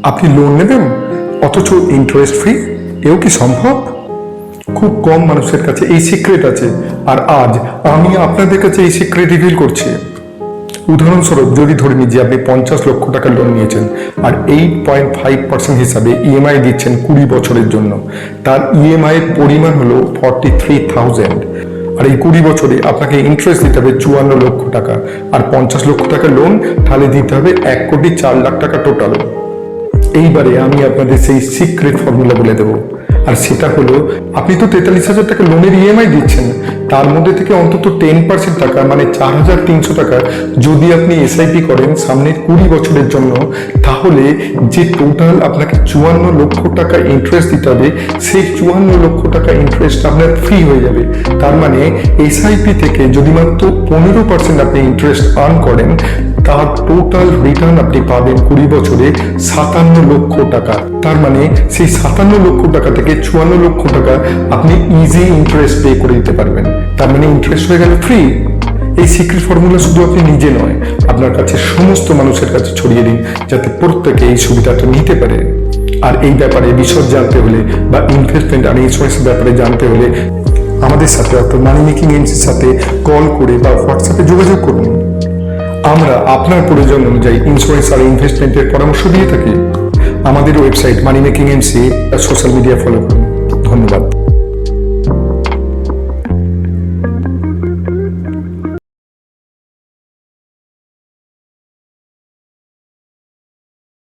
আপনি লোন নেবেন অথচ ইন্টারেস্ট ফ্রি, এও কি সম্ভব? খুব কম মানুষের কাছে এই সিক্রেট আছে, আর আজ আমি আপনাদের কাছে এই সিক্রেট রিভিল করছি। উদাহরণস্বরূপ যদি ধরে নিই যে আপনি 50 লক্ষ টাকা লোন নিয়েছেন আর 8.5% হিসাবে ইএমআই দিচ্ছেন 20 বছরের জন্য, তার ইএমআই এর পরিমাণ হলো 43,000। আর এই 20 বছরে আপনাকে ইন্টারেস্ট দিতে হবে 54 লক্ষ টাকা, আর 50 লক্ষ টাকা লোন, তাহলে দিতে হবে 1,04,00,000 টাকা টোটাল। এইবারে আমি আপনাদের সেই সিক্রেট ফর্মুলা বলে দেবো, আর সেটা হলো আপনি তো 43,000 টাকা লোনের ইএমআই দিচ্ছেন, তার মধ্যে থেকে অন্তত 10% টাকা মানে 4,300 টাকা যদি আপনি এসআইপি করেন সামনের 20 বছরের জন্য, তাহলে যে টোটাল আপনাকে 54 লক্ষ টাকা ইন্টারেস্ট দিতে হবে, সেই 54 লক্ষ টাকা ইন্টারেস্ট আপনার ফ্রি হয়ে যাবে। তার মানে এসআইপি থেকে যদি মাত্র 15% আপনি ইন্টারেস্ট আর্ন করেন, তার টোটাল রিটার্ন আপনি পাবেন 20 বছরে 57 লক্ষ টাকা। তার মানে সেই 57 লক্ষ টাকা থেকে 54 লক্ষ টাকা আপনি ইজি ইন্টারেস্ট পে করে দিতে পারবেন। তার মানে ইন্টারেস্ট হয়ে গেল ফ্রি। এই সিক্রেট ফর্মুলা শুধু আপনি নিজে নয়, আপনার কাছে সমস্ত মানুষের কাছে ছড়িয়ে দিন, যাতে প্রত্যেকে এই সুবিধাটা নিতে পারে। আর এই ব্যাপারে বিশদ জানতে হলে বা ইনভেস্টমেন্ট আর ইন্স্যুরেন্সের ব্যাপারে জানতে হলে আমাদের সাথে অর্থাৎ মানি মেকিং এমসির সাথে কল করে বা হোয়াটসঅ্যাপে যোগাযোগ করুন। আমরা আপনার প্রয়োজন অনুযায়ী ইন্স্যুরেন্স আর ইনভেস্টমেন্টের পরামর্শ দিয়ে থাকি। আমাদের ওয়েবসাইট মানি making MC, social media follow করুন। ধন্যবাদ।